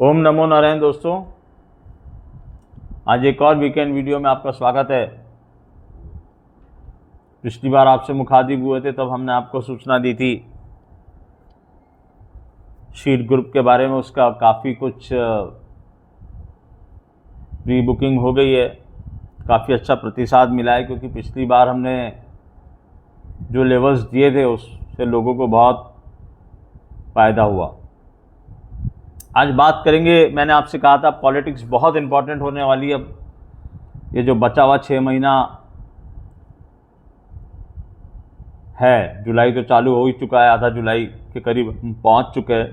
ओम नमो नारायण दोस्तों, आज एक और वीकेंड वीडियो में आपका स्वागत है। पिछली बार आपसे मुखातिब हुए थे तब हमने आपको सूचना दी थी शीट ग्रुप के बारे में। उसका काफ़ी कुछ प्री बुकिंग हो गई है, काफ़ी अच्छा प्रतिसाद मिला है, क्योंकि पिछली बार हमने जो लेवल्स दिए थे उससे लोगों को बहुत फ़ायदा हुआ। आज बात करेंगे, मैंने आपसे कहा था पॉलिटिक्स बहुत इम्पॉर्टेंट होने वाली है। अब ये जो बचा हुआ 6 महीना है, जुलाई तो चालू हो ही चुका है, आधा जुलाई के करीब हम पहुंच चुके हैं।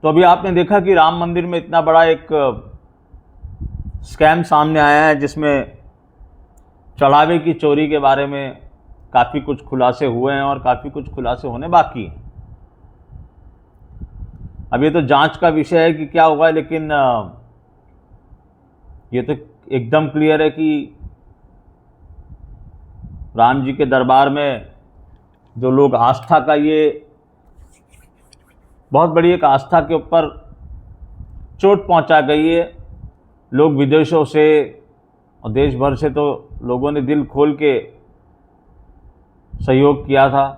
तो अभी आपने देखा कि राम मंदिर में इतना बड़ा एक स्कैम सामने आया है, जिसमें चढ़ावे की चोरी के बारे में काफ़ी कुछ खुलासे हुए हैं और काफ़ी कुछ खुलासे होने बाकी हैं। अब ये तो जांच का विषय है कि क्या होगा, लेकिन ये तो एकदम क्लियर है कि राम जी के दरबार में जो लोग आस्था का, ये बहुत बड़ी एक आस्था के ऊपर चोट पहुंचा गई है। लोग विदेशों से और देश भर से तो लोगों ने दिल खोल के सहयोग किया था।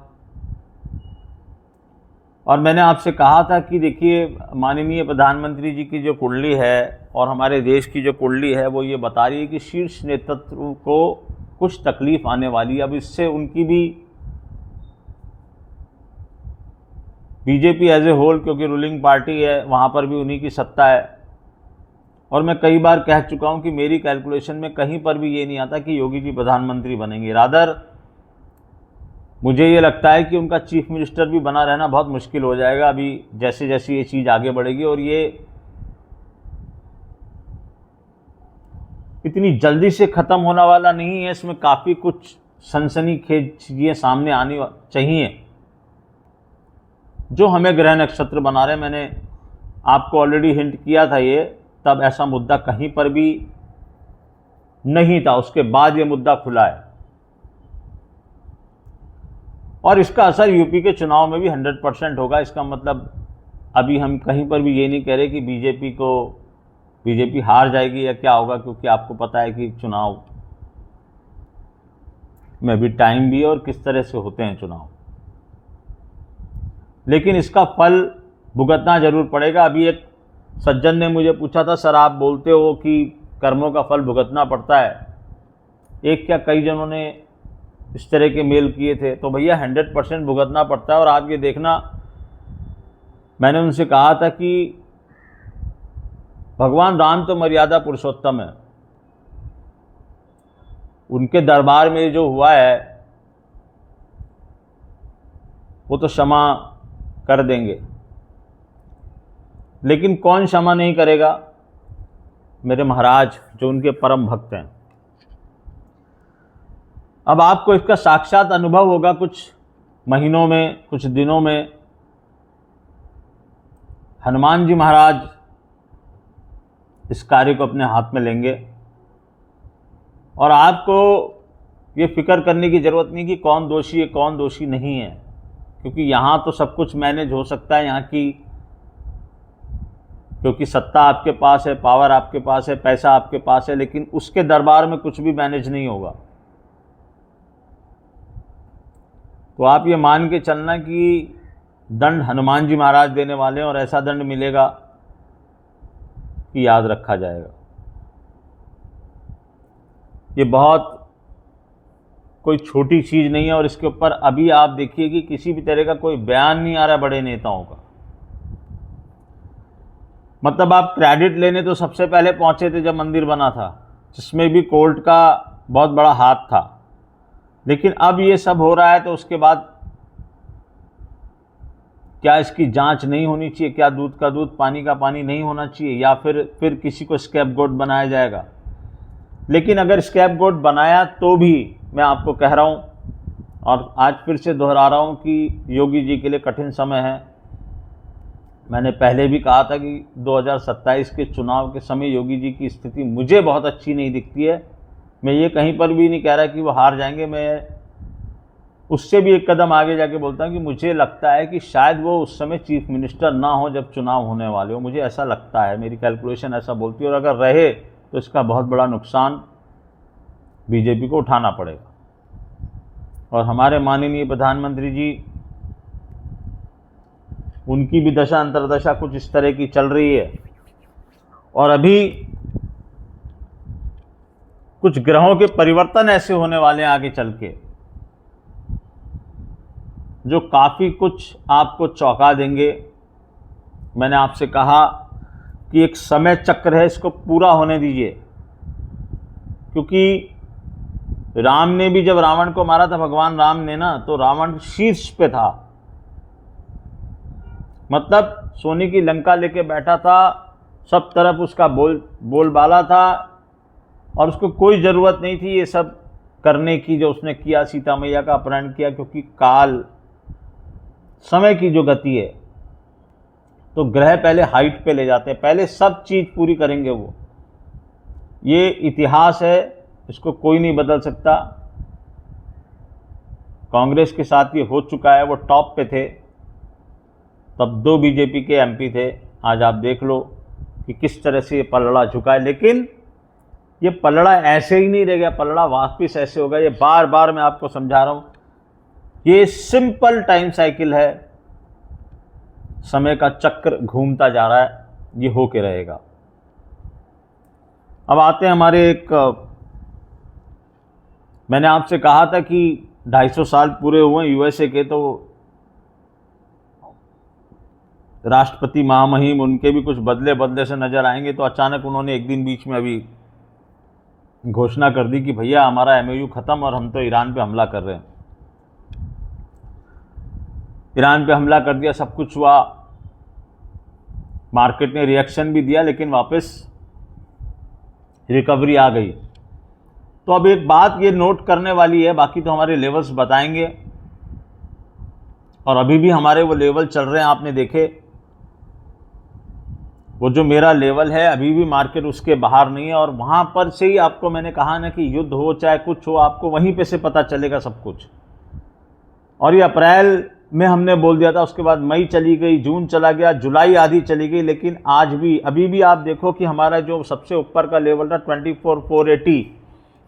और मैंने आपसे कहा था कि देखिए, माननीय प्रधानमंत्री जी की जो कुंडली है और हमारे देश की जो कुंडली है वो ये बता रही है कि शीर्ष नेतृत्व को कुछ तकलीफ आने वाली है। अब इससे उनकी भी, बीजेपी एज ए होल, क्योंकि रूलिंग पार्टी है, वहाँ पर भी उन्हीं की सत्ता है। और मैं कई बार कह चुका हूँ कि मेरी कैलकुलेशन में कहीं पर भी ये नहीं आता कि योगी जी प्रधानमंत्री बनेंगे। रादर मुझे ये लगता है कि उनका चीफ मिनिस्टर भी बना रहना बहुत मुश्किल हो जाएगा अभी जैसे जैसे ये चीज़ आगे बढ़ेगी। और ये इतनी जल्दी से ख़त्म होने वाला नहीं है, इसमें काफ़ी कुछ सनसनीखेज चीज़ें सामने आनी चाहिए जो हमें ग्रह नक्षत्र बना रहे हैं। मैंने आपको ऑलरेडी हिंट किया था ये, तब ऐसा मुद्दा कहीं पर भी नहीं था, उसके बाद ये मुद्दा खुला है। और इसका असर यूपी के चुनाव में भी 100% होगा। इसका मतलब अभी हम कहीं पर भी ये नहीं कह रहे कि बीजेपी हार जाएगी या क्या होगा, क्योंकि आपको पता है कि चुनाव में भी टाइम भी है और किस तरह से होते हैं चुनाव। लेकिन इसका फल भुगतना जरूर पड़ेगा। अभी एक सज्जन ने मुझे पूछा था, सर आप बोलते हो कि कर्मों का फल भुगतना पड़ता है, एक क्या कई जनों ने इस तरह के मेल किए थे। तो भैया 100% भुगतना पड़ता है। और आप ये देखना, मैंने उनसे कहा था कि भगवान राम तो मर्यादा पुरुषोत्तम है, उनके दरबार में जो हुआ है वो तो क्षमा कर देंगे, लेकिन कौन क्षमा नहीं करेगा? मेरे महाराज जो उनके परम भक्त हैं। अब आपको इसका साक्षात अनुभव होगा कुछ महीनों में, कुछ दिनों में। हनुमान जी महाराज इस कार्य को अपने हाथ में लेंगे और आपको ये फिक्र करने की ज़रूरत नहीं कि कौन दोषी है कौन दोषी नहीं है, क्योंकि यहाँ तो सब कुछ मैनेज हो सकता है यहाँ की, क्योंकि सत्ता आपके पास है, पावर आपके पास है, पैसा आपके पास है, लेकिन उसके दरबार में कुछ भी मैनेज नहीं होगा। तो आप ये मान के चलना कि दंड हनुमान जी महाराज देने वाले हैं और ऐसा दंड मिलेगा कि याद रखा जाएगा। ये बहुत कोई छोटी चीज़ नहीं है। और इसके ऊपर अभी आप देखिए कि किसी भी तरह का कोई बयान नहीं आ रहा बड़े नेताओं का। मतलब आप क्रेडिट लेने तो सबसे पहले पहुंचे थे जब मंदिर बना था, जिसमें भी कोर्ट का बहुत बड़ा हाथ था। लेकिन अब ये सब हो रहा है तो उसके बाद क्या इसकी जांच नहीं होनी चाहिए? क्या दूध का दूध पानी का पानी नहीं होना चाहिए? या फिर किसी को स्कैपगोट बनाया जाएगा? लेकिन अगर स्कैपगोट बनाया तो भी मैं आपको कह रहा हूँ और आज फिर से दोहरा रहा हूँ कि योगी जी के लिए कठिन समय है। मैंने पहले भी कहा था कि 2027 के चुनाव के समय योगी जी की स्थिति मुझे बहुत अच्छी नहीं दिखती है। मैं ये कहीं पर भी नहीं कह रहा कि वो हार जाएंगे। मैं उससे भी एक कदम आगे जाके बोलता हूँ कि मुझे लगता है कि शायद वो उस समय चीफ मिनिस्टर ना हो जब चुनाव होने वाले हो। मुझे ऐसा लगता है, मेरी कैलकुलेशन ऐसा बोलती है, और अगर रहे तो इसका बहुत बड़ा नुकसान बीजेपी को उठाना पड़ेगा। और हमारे माननीय प्रधानमंत्री जी, उनकी भी दशा अंतर्दशा कुछ इस तरह की चल रही है, और अभी कुछ ग्रहों के परिवर्तन ऐसे होने वाले हैं आगे चल के जो काफ़ी कुछ आपको चौंका देंगे। मैंने आपसे कहा कि एक समय चक्र है, इसको पूरा होने दीजिए, क्योंकि राम ने भी जब रावण को मारा था, भगवान राम ने ना, तो रावण शीर्ष पे था, मतलब सोने की लंका लेके बैठा था, सब तरफ उसका बोलबाला था, और उसको कोई ज़रूरत नहीं थी ये सब करने की जो उसने किया, सीता मैया का अपहरण किया, क्योंकि काल समय की जो गति है, तो ग्रह पहले हाइट पे ले जाते हैं, पहले सब चीज़ पूरी करेंगे वो। ये इतिहास है, इसको कोई नहीं बदल सकता। कांग्रेस के साथ ये हो चुका है, वो टॉप पे थे, तब 2 बीजेपी के एमपी थे। आज आप देख लो कि किस तरह से ये पलड़ा झुका है, लेकिन ये पलड़ा ऐसे ही नहीं रह गया, पलड़ा वापस ऐसे होगा। ये बार बार मैं आपको समझा रहा हूँ, ये सिंपल टाइम साइकिल है, समय का चक्र घूमता जा रहा है, ये होके रहेगा। अब आते हैं हमारे मैंने आपसे कहा था कि 250 साल पूरे हुए यूएसए के, तो राष्ट्रपति महामहिम उनके भी कुछ बदले से नजर आएंगे। तो अचानक उन्होंने एक दिन बीच में अभी घोषणा कर दी कि भैया हमारा एमओयू खत्म और हम तो ईरान पे हमला कर रहे हैं। ईरान पे हमला कर दिया, सब कुछ हुआ, मार्केट ने रिएक्शन भी दिया, लेकिन वापस रिकवरी आ गई। तो अब एक बात ये नोट करने वाली है, बाकी तो हमारे लेवल्स बताएंगे, और अभी भी हमारे वो लेवल चल रहे हैं, आपने देखे। वो जो मेरा लेवल है अभी भी मार्केट उसके बाहर नहीं है, और वहाँ पर से ही आपको मैंने कहा ना कि युद्ध हो चाहे कुछ हो, आपको वहीं पे से पता चलेगा सब कुछ। और ये अप्रैल में हमने बोल दिया था, उसके बाद मई चली गई, जून चला गया, जुलाई आधी चली गई, लेकिन आज भी अभी भी आप देखो कि हमारा जो सबसे ऊपर का लेवल था 24,480,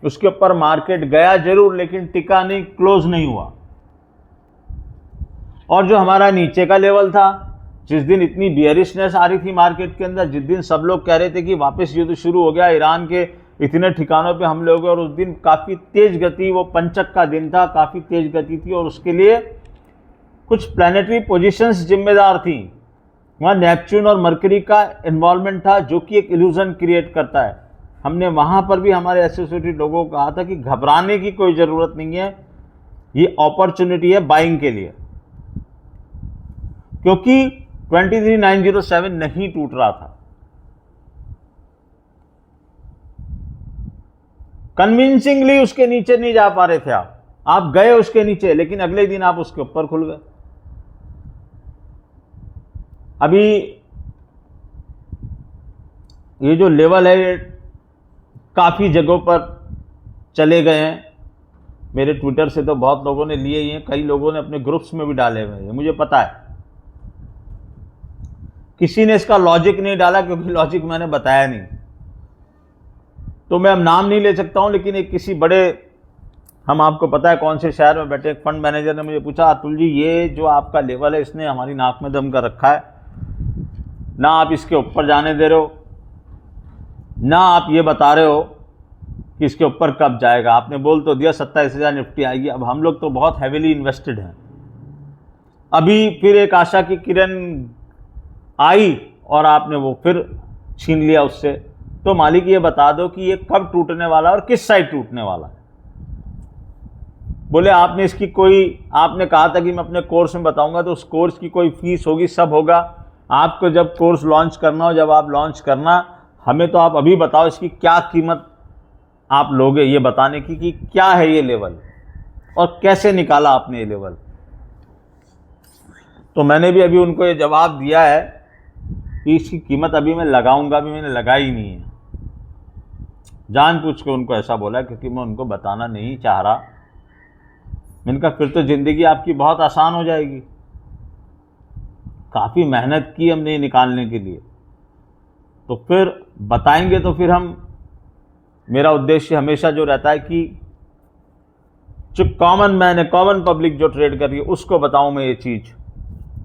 उसके ऊपर मार्केट गया जरूर, लेकिन टिका नहीं, क्लोज नहीं हुआ। और जो हमारा नीचे का लेवल था, जिस दिन इतनी बियरिशनेस आ रही थी मार्केट के अंदर, जिस दिन सब लोग कह रहे थे कि वापस युद्ध शुरू हो गया, ईरान के इतने ठिकानों पे हमले हो गए, और उस दिन काफ़ी तेज गति, वो पंचक का दिन था, काफ़ी तेज गति थी, और उसके लिए कुछ प्लैनेटरी पोजीशंस जिम्मेदार थी। वहाँ नेपच्यून और मरकरी का इन्वॉल्वमेंट था, जो कि एक इल्यूजन क्रिएट करता है। हमने वहाँ पर भी हमारे एसोसिएटेड लोगों को कहा था कि घबराने की कोई ज़रूरत नहीं है, ये अपॉर्चुनिटी है बाइंग के लिए, क्योंकि 23,907 नहीं टूट रहा था। कन्विंसिंगली उसके नीचे नहीं जा पा रहे थे आप गए उसके नीचे, लेकिन अगले दिन आप उसके ऊपर खुल गए। अभी ये जो लेवल है काफ़ी जगहों पर चले गए हैं, मेरे ट्विटर से तो बहुत लोगों ने लिए ही हैं, कई लोगों ने अपने ग्रुप्स में भी डाले हुए हैं, मुझे पता है। किसी ने इसका लॉजिक नहीं डाला, क्योंकि लॉजिक मैंने बताया नहीं, तो मैं अब नाम नहीं ले सकता हूं, लेकिन एक किसी बड़े, हम आपको पता है कौन से शहर में बैठे, एक फंड मैनेजर ने मुझे पूछा, अतुल जी ये जो आपका लेवल है इसने हमारी नाक में दम कर रखा है, ना आप इसके ऊपर जाने दे रहे हो, ना आप ये बता रहे हो कि इसके ऊपर कब जाएगा। आपने बोल तो दिया 27,000 निफ्टी आएगी, अब हम लोग तो बहुत हैवीली इन्वेस्टेड हैं। अभी फिर एक आशा की किरण आई और आपने वो फिर छीन लिया उससे। तो मालिक ये बता दो कि ये कब टूटने वाला है और किस साइड टूटने वाला है। बोले आपने इसकी कोई, आपने कहा था कि मैं अपने कोर्स में बताऊंगा, तो उस कोर्स की कोई फीस होगी, सब होगा। आपको जब कोर्स लॉन्च करना हो, जब आप लॉन्च करना, हमें तो आप अभी बताओ इसकी क्या कीमत आप लोगे, ये बताने की कि क्या है ये लेवल और कैसे निकाला आपने ये लेवल। तो मैंने भी अभी उनको ये जवाब दिया है कि इसकी कीमत अभी मैं लगाऊंगा, अभी मैंने लगाई नहीं है। जानबूझ के उनको ऐसा बोला क्योंकि मैं उनको बताना नहीं चाह रहा मैंने कहा फिर तो ज़िंदगी आपकी बहुत आसान हो जाएगी। काफ़ी मेहनत की हमने निकालने के लिए, तो फिर बताएंगे तो फिर हम, मेरा उद्देश्य हमेशा जो रहता है कि जो कॉमन मैन है, कॉमन पब्लिक जो ट्रेड कर रही है उसको बताऊं मैं ये चीज़।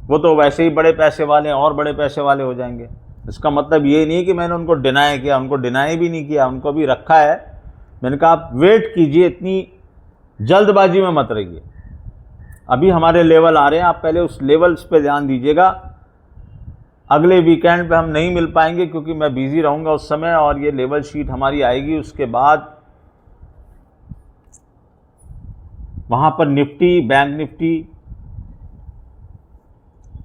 वो तो वैसे ही बड़े पैसे वाले हैं और बड़े पैसे वाले हो जाएंगे। इसका मतलब ये नहीं कि मैंने उनको डिनाई किया, उनको डिनाई भी नहीं किया, उनको भी रखा है। मैंने कहा आप वेट कीजिए, इतनी जल्दबाजी में मत रहिए, अभी हमारे लेवल आ रहे हैं, आप पहले उस लेवल्स पे ध्यान दीजिएगा। अगले वीकेंड पे हम नहीं मिल पाएंगे क्योंकि मैं बिजी रहूंगा उस समय, और ये लेवल शीट हमारी आएगी, उसके बाद वहाँ पर निफ्टी, बैंक निफ्टी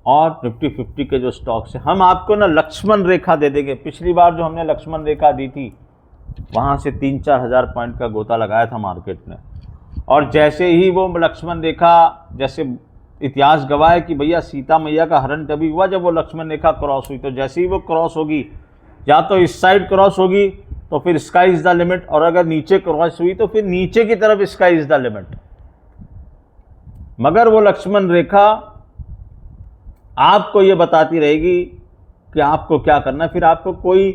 और निफ्टी 50 के जो स्टॉक्स हैं, हम आपको ना लक्ष्मण रेखा दे देंगे। पिछली बार जो हमने लक्ष्मण रेखा दी थी, वहाँ से 3-4 हज़ार पॉइंट का गोता लगाया था मार्केट ने, और जैसे ही वो लक्ष्मण रेखा, जैसे इतिहास गवाह है कि भैया सीता मैया का हरण तभी हुआ जब वो लक्ष्मण रेखा क्रॉस हुई। तो जैसे ही वो क्रॉस होगी, या तो इस साइड क्रॉस होगी तो फिर स्काई इज़ द लिमिट, और अगर नीचे क्रॉस हुई तो फिर नीचे की तरफ स्काई इज़ द लिमिट। मगर वो लक्ष्मण रेखा आपको ये बताती रहेगी कि आपको क्या करना है। फिर आपको कोई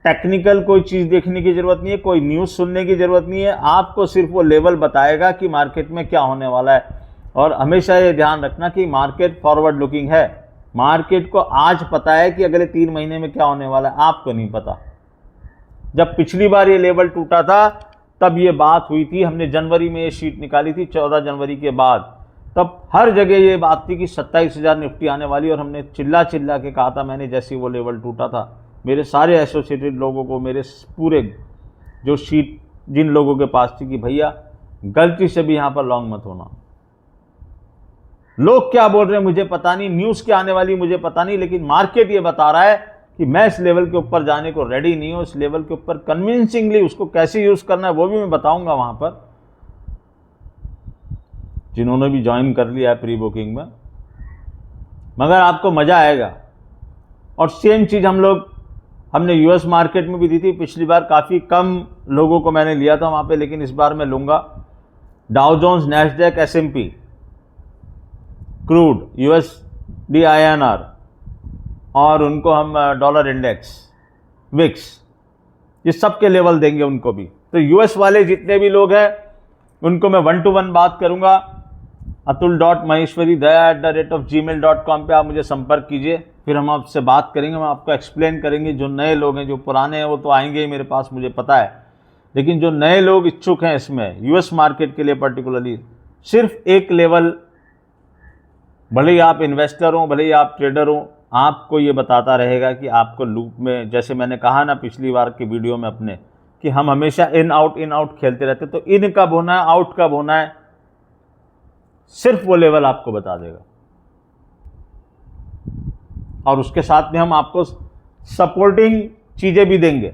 टेक्निकल कोई चीज़ देखने की ज़रूरत नहीं है, कोई न्यूज़ सुनने की ज़रूरत नहीं है, आपको सिर्फ वो लेवल बताएगा कि मार्केट में क्या होने वाला है। और हमेशा ये ध्यान रखना कि मार्केट फॉरवर्ड लुकिंग है, मार्केट को आज पता है कि अगले 3 महीने में क्या होने वाला है, आपको नहीं पता। जब पिछली बार ये लेवल टूटा था तब ये बात हुई थी, हमने जनवरी में ये शीट निकाली थी 14 जनवरी के बाद, तब हर जगह ये बात थी कि 27,000 निफ्टी आने वाली, और हमने चिल्ला चिल्ला के कहा था। मैंने जैसे वो लेवल टूटा था, मेरे सारे एसोसिएटेड लोगों को, मेरे पूरे जो शीट जिन लोगों के पास थी, कि भैया गलती से भी यहाँ पर लॉन्ग मत होना। लोग क्या बोल रहे हैं मुझे पता नहीं, न्यूज़ क्या आने वाली मुझे पता नहीं, लेकिन मार्केट ये बता रहा है कि मैं इस लेवल के ऊपर जाने को रेडी नहीं हूँ। इस लेवल के ऊपर कन्विंसिंगली उसको कैसे यूज़ करना है वो भी मैं बताऊंगा वहाँ पर, जिन्होंने भी ज्वाइन कर लिया है प्री बुकिंग में। मगर आपको मज़ा आएगा। और सेम चीज़ हमने यूएस मार्केट में भी दी थी। पिछली बार काफ़ी कम लोगों को मैंने लिया था वहाँ पे, लेकिन इस बार मैं लूँगा। Dow Jones, Nasdaq, SMP, crude, USD INR, और उनको हम डॉलर इंडेक्स, विक्स, ये सब के लेवल देंगे उनको भी। तो यूएस वाले जितने भी लोग हैं उनको मैं 1-to-1 बात करूँगा। atul.maheshwari@gmail.com पे आप मुझे संपर्क कीजिए, फिर हम आपसे बात करेंगे, हम आपको एक्सप्लेन करेंगे। जो नए लोग हैं, जो पुराने हैं वो तो आएंगे ही मेरे पास, मुझे पता है, लेकिन जो नए लोग इच्छुक हैं इसमें यूएस मार्केट के लिए पर्टिकुलरली, सिर्फ एक लेवल, भले ही आप इन्वेस्टर हो, भले ही आप ट्रेडर हो, आपको ये बताता रहेगा कि आपको लूप में, जैसे मैंने कहा ना पिछली बार की वीडियो में अपने, कि हम हमेशा इन आउट खेलते रहते, तो इन कब होना है, आउट कब होना है, सिर्फ वो लेवल आपको बता देगा। और उसके साथ में हम आपको सपोर्टिंग चीजें भी देंगे।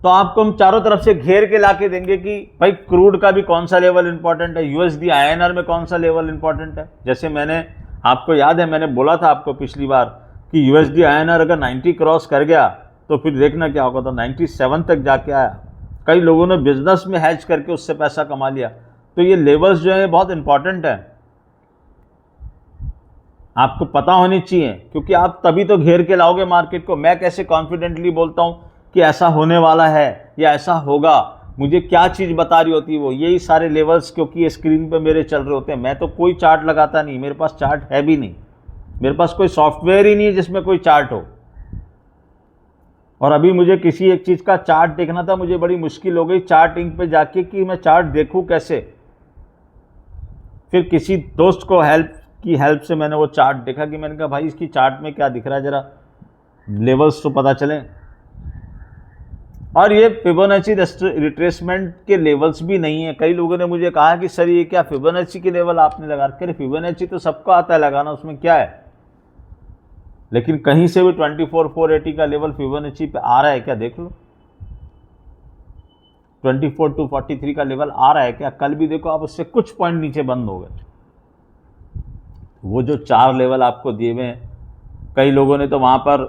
तो आपको हम चारों तरफ से घेर के लाके देंगे कि भाई क्रूड का भी कौन सा लेवल इंपॉर्टेंट है, यूएसडी आईएनआर में कौन सा लेवल इंपॉर्टेंट है। जैसे मैंने आपको याद है, मैंने बोला था आपको पिछली बार कि यूएसडी आईएनआर अगर 90 क्रॉस कर गया तो फिर देखना क्या होगा। तो 97 तक जाके आया, कई लोगों ने बिजनेस में हैज करके उससे पैसा कमा लिया। तो ये लेवल्स जो है बहुत इंपॉर्टेंट है, आपको पता होनी चाहिए, क्योंकि आप तभी तो घेर के लाओगे मार्केट को। मैं कैसे कॉन्फिडेंटली बोलता हूं कि ऐसा होने वाला है या ऐसा होगा, मुझे क्या चीज़ बता रही होती है वो, यही सारे लेवल्स, क्योंकि ये स्क्रीन पे मेरे चल रहे होते हैं। मैं तो कोई चार्ट लगाता नहीं, मेरे पास चार्ट है भी नहीं, मेरे पास कोई सॉफ्टवेयर ही नहीं है जिसमें कोई चार्ट हो। और अभी मुझे किसी एक चीज़ का चार्ट देखना था, मुझे बड़ी मुश्किल हो गई चार्टिंग पे जाके कि मैं चार्ट देखूं कैसे। फिर किसी दोस्त को हेल्प से मैंने वो चार्ट देखा, कि मैंने कहा भाई इसकी चार्ट में क्या दिख रहा है, जरा लेवल्स तो पता चले। और ये फिबोनाची रिट्रेसमेंट के लेवल्स भी नहीं है। कई लोगों ने मुझे कहा कि सर ये क्या फिबोनाची के लेवल आपने लगा रखे। फिबोनाची तो सबको आता है लगाना, उसमें क्या है। लेकिन कहीं से भी 24,480 का लेवल फिबोनाची पे आ रहा है क्या, देख लो। 24,243 का लेवल आ रहा है क्या, कल भी देखो आप उससे कुछ पॉइंट नीचे बंद हो गए। वो जो 4 लेवल आपको दिए हुए हैं, कई लोगों ने तो वहाँ पर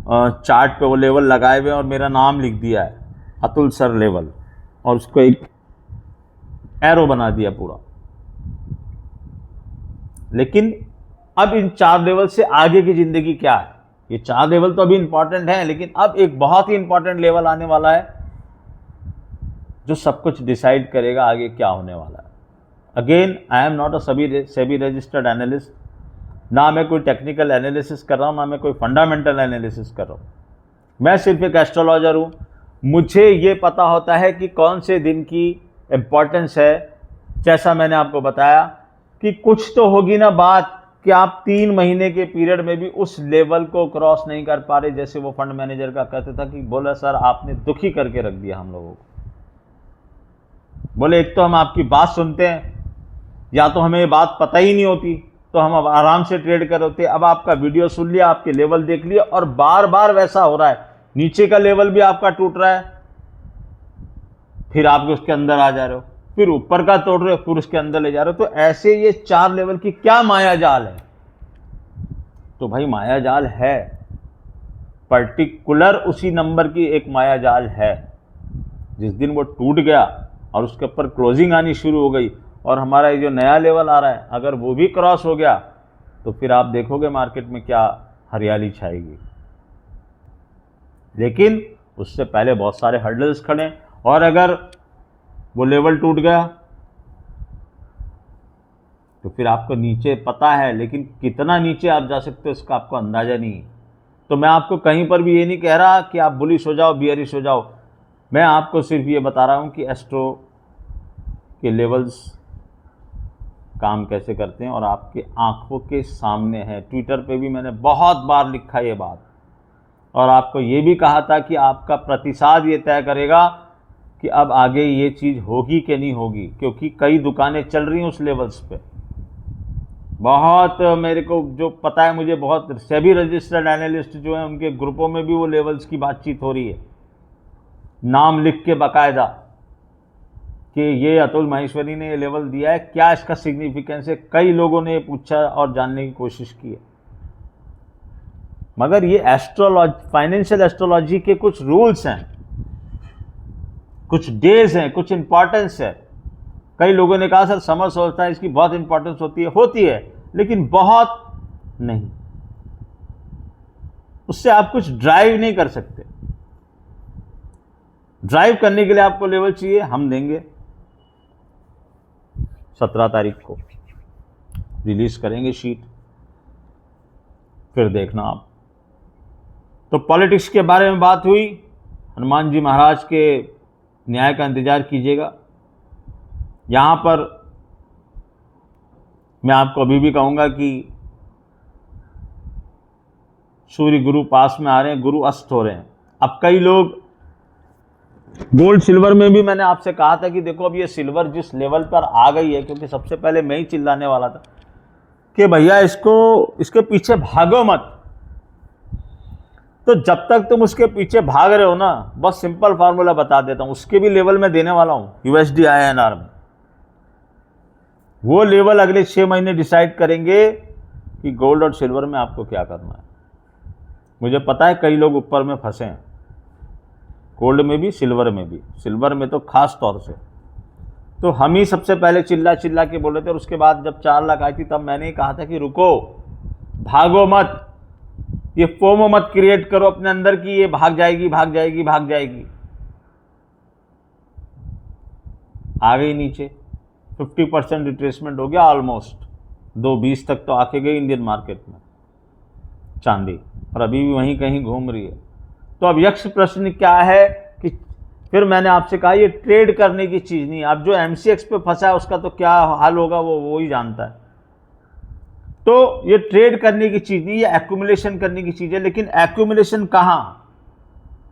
चार्ट पे वो लेवल लगाए हुए हैं और मेरा नाम लिख दिया है, अतुल सर लेवल, और उसको एक एरो बना दिया पूरा। लेकिन अब इन 4 लेवल से आगे की जिंदगी क्या है? ये 4 लेवल तो अभी इंपॉर्टेंट है, लेकिन अब एक बहुत ही इंपॉर्टेंट लेवल आने वाला है जो सब कुछ डिसाइड करेगा आगे क्या होने वाला है। Again, I am not a SEBI registered analyst, ना मैं कोई टेक्निकल एनालिसिस कर रहा हूँ, ना मैं कोई फंडामेंटल एनालिसिस कर रहा हूँ। मैं सिर्फ एक एस्ट्रोलॉजर हूँ। मुझे ये पता होता है कि कौन से दिन की इम्पोर्टेंस है। जैसा मैंने आपको बताया कि कुछ तो होगी ना बात कि आप 3 महीने के पीरियड में भी उस लेवल को क्रॉस नहीं कर पा रहे, जैसे वो फंड मैनेजर का कहता था कि बोला सर आपने दुखी करके रख दिया हम लोगों को। बोले एक तो हम आपकी बात सुनते हैं, या तो हमें ये बात पता ही नहीं होती तो हम अब आराम से ट्रेड कर होते। अब आपका वीडियो सुन लिया, आपके लेवल देख लिया, और बार बार वैसा हो रहा है, नीचे का लेवल भी आपका टूट रहा है, फिर आप उसके अंदर आ जा रहे हो, फिर ऊपर का तोड़ रहे हो, फिर उसके अंदर ले जा रहे हो। तो ऐसे ये 4 लेवल की क्या माया जाल है? तो भाई माया जाल है, पर्टिकुलर उसी नंबर की एक माया जाल है। जिस दिन वो टूट गया और उसके ऊपर क्लोजिंग आनी शुरू हो गई और हमारा ये जो नया लेवल आ रहा है अगर वो भी क्रॉस हो गया, तो फिर आप देखोगे मार्केट में क्या हरियाली छाएगी। लेकिन उससे पहले बहुत सारे हर्डल्स खड़े हैं, और अगर वो लेवल टूट गया तो फिर आपको नीचे पता है, लेकिन कितना नीचे आप जा सकते हो इसका आपको अंदाजा नहीं है। तो मैं आपको कहीं पर भी ये नहीं कह रहा कि आप बुलिश हो जाओ, बियरिश हो जाओ। मैं आपको सिर्फ ये बता रहा हूँ कि एस्ट्रो के लेवल्स काम कैसे करते हैं और आपके आंखों के सामने है। ट्विटर पे भी मैंने बहुत बार लिखा ये बात, और आपको ये भी कहा था कि आपका प्रतिसाद ये तय करेगा कि अब आगे ये चीज़ होगी कि नहीं होगी, क्योंकि कई दुकानें चल रही हैं उस लेवल्स पे। बहुत मेरे को जो पता है, मुझे बहुत सेबी रजिस्टर्ड एनालिस्ट जो हैं उनके ग्रुपों में भी वो लेवल्स की बातचीत हो रही है, नाम लिख के बाकायदा कि ये अतुल माहेश्वरी ने ये लेवल दिया है, क्या इसका सिग्निफिकेंस है। कई लोगों ने ये पूछा और जानने की कोशिश की है। मगर ये एस्ट्रोलॉजी, फाइनेंशियल एस्ट्रोलॉजी के कुछ रूल्स हैं, कुछ डेज हैं, कुछ इंपॉर्टेंस है। कई लोगों ने कहा सर समर सोचता है इसकी बहुत इंपॉर्टेंस होती है, लेकिन बहुत नहीं, उससे आप कुछ ड्राइव नहीं कर सकते। ड्राइव करने के लिए आपको लेवल चाहिए, हम देंगे। 17 तारीख को रिलीज करेंगे शीट, फिर देखना आप। तो पॉलिटिक्स के बारे में बात हुई, हनुमान जी महाराज के न्याय का इंतजार कीजिएगा। यहाँ पर मैं आपको अभी भी कहूँगा कि सूर्य गुरु पास में आ रहे हैं, गुरु अस्त हो रहे हैं। अब कई लोग गोल्ड सिल्वर में भी मैंने आपसे कहा था कि देखो अब ये सिल्वर जिस लेवल पर आ गई है, क्योंकि सबसे पहले मैं ही चिल्लाने वाला था कि भैया इसके पीछे भागो मत। तो जब तक तुम उसके पीछे भाग रहे हो ना, बस सिंपल फार्मूला बता देता हूं, उसके भी लेवल में देने वाला हूं USD INR में। वो लेवल अगले 6 महीने डिसाइड करेंगे कि गोल्ड और सिल्वर में आपको क्या करना है। मुझे पता है कई लोग ऊपर में फंसे हैं, गोल्ड में भी सिल्वर में भी, सिल्वर में तो खास तौर से। तो हम ही सबसे पहले चिल्ला चिल्ला के बोले थे, और उसके बाद जब 4 लाख आई थी तब मैंने ही कहा था कि रुको, भागो मत, ये फोमो मत क्रिएट करो अपने अंदर कि ये भाग जाएगी भाग जाएगी भाग जाएगी। आ गई नीचे, 50% रिट्रेसमेंट हो गया ऑलमोस्ट। 220 तक तो आके गई इंडियन मार्केट में चांदी, और अभी भी वहीं कहीं घूम रही है। तो अब यक्ष प्रश्न क्या है कि फिर मैंने आपसे कहा ये ट्रेड करने की चीज़ नहीं है। अब जो MCX पे फंसा है उसका तो क्या हाल होगा वो ही जानता है। तो ये ट्रेड करने की चीज़ नहीं, ये एक्यूमुलेशन करने की चीज़ है। लेकिन एक्यूमुलेशन कहाँ,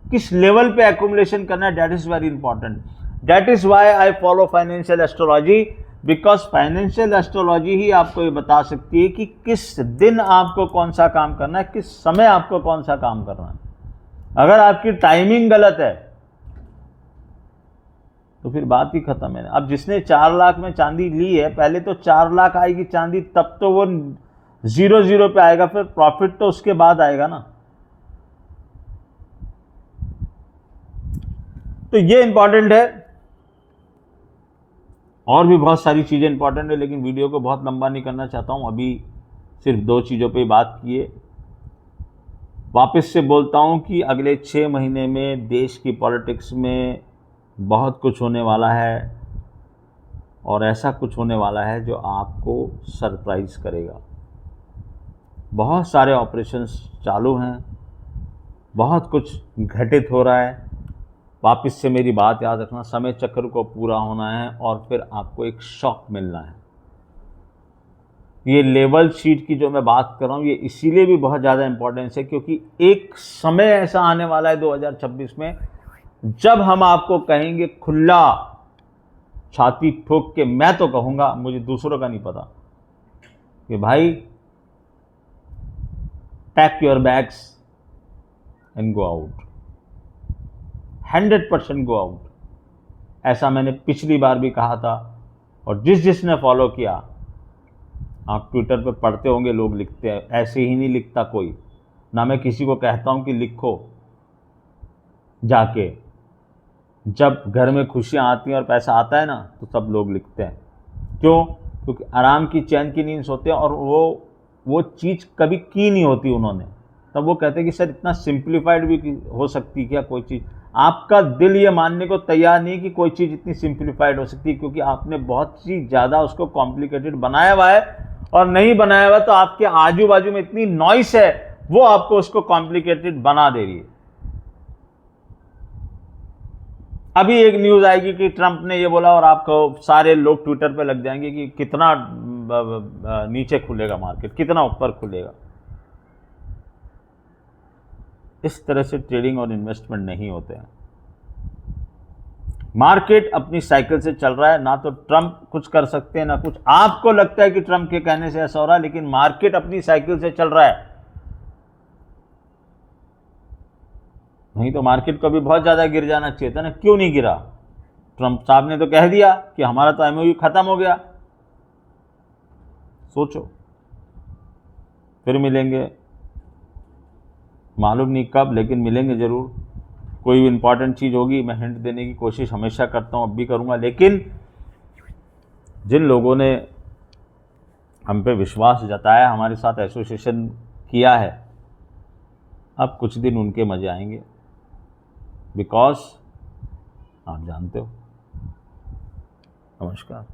किस लेवल पे एक्यूमुलेशन करना है, that is very important. That is why I follow financial astrology, because financial astrology ही आपको ये बता सकती है कि किस दिन आपको कौन सा काम करना है, किस समय आपको कौन सा काम करना है। अगर आपकी टाइमिंग गलत है तो फिर बात ही खत्म है। अब जिसने 4 लाख में चांदी ली है, पहले तो 4 लाख आएगी चांदी, तब तो वो 0 पे आएगा, फिर प्रॉफिट तो उसके बाद आएगा ना। तो ये इंपॉर्टेंट है। और भी बहुत सारी चीज़ें इंपॉर्टेंट है, लेकिन वीडियो को बहुत लंबा नहीं करना चाहता हूँ। अभी सिर्फ 2 चीज़ों पे बात किए। वापस से बोलता हूँ कि अगले 6 महीने में देश की पॉलिटिक्स में बहुत कुछ होने वाला है, और ऐसा कुछ होने वाला है जो आपको सरप्राइज़ करेगा। बहुत सारे ऑपरेशंस चालू हैं, बहुत कुछ घटित हो रहा है। वापस से मेरी बात याद रखना, समय चक्र को पूरा होना है और फिर आपको एक शॉक मिलना है। ये लेवल शीट की जो मैं बात कर रहा हूँ, ये इसीलिए भी बहुत ज़्यादा इंपॉर्टेंस है क्योंकि एक समय ऐसा आने वाला है 2026 में, जब हम आपको कहेंगे खुला छाती ठोक के, मैं तो कहूँगा, मुझे दूसरों का नहीं पता, कि भाई pack your bags and go out, 100% go out. ऐसा मैंने पिछली बार भी कहा था, और जिसने फॉलो किया, आप ट्विटर पे पढ़ते होंगे, लोग लिखते हैं, ऐसे ही नहीं लिखता कोई, ना मैं किसी को कहता हूं कि लिखो जाके। जब घर में खुशियां आती हैं और पैसा आता है ना, तो सब लोग लिखते हैं। क्यों? क्योंकि आराम की, चैन की नींद सोते हैं, और वो चीज़ कभी की नहीं होती उन्होंने, तब वो कहते हैं कि सर इतना सिंप्लीफाइड भी हो सकती क्या कोई चीज़? आपका दिल ये मानने को तैयार नहीं कि कोई चीज़ इतनी सिंप्लीफाइड हो सकती है, क्योंकि आपने बहुत सी ज़्यादा उसको कॉम्प्लिकेटेड बनाया हुआ है, और नहीं बनाया हुआ तो आपके आजू बाजू में इतनी नॉइस है, वो आपको उसको कॉम्प्लिकेटेड बना दे रही है। अभी एक न्यूज़ आएगी कि ट्रंप ने ये बोला, और आपको सारे लोग ट्विटर पे लग जाएंगे कि कितना नीचे खुलेगा मार्केट, कितना ऊपर खुलेगा। इस तरह से ट्रेडिंग और इन्वेस्टमेंट नहीं होते हैं। मार्केट अपनी साइकिल से चल रहा है, ना तो ट्रंप कुछ कर सकते हैं, ना कुछ आपको लगता है कि ट्रंप के कहने से ऐसा हो रहा है, लेकिन मार्केट अपनी साइकिल से चल रहा है। नहीं तो मार्केट को भी बहुत ज़्यादा गिर जाना चाहिए था ना, क्यों नहीं गिरा? ट्रंप साहब ने तो कह दिया कि हमारा तो एमओयू खत्म हो गया। सोचो, फिर मिलेंगे, मालूम नहीं कब, लेकिन मिलेंगे ज़रूर। कोई भी इंपॉर्टेंट चीज़ होगी, मैं हिंट देने की कोशिश हमेशा करता हूँ, अब भी करूँगा। लेकिन जिन लोगों ने हम पे विश्वास जताया, हमारे साथ एसोसिएशन किया है, अब कुछ दिन उनके मज़े आएंगे, बिकॉज आप जानते हो। नमस्कार।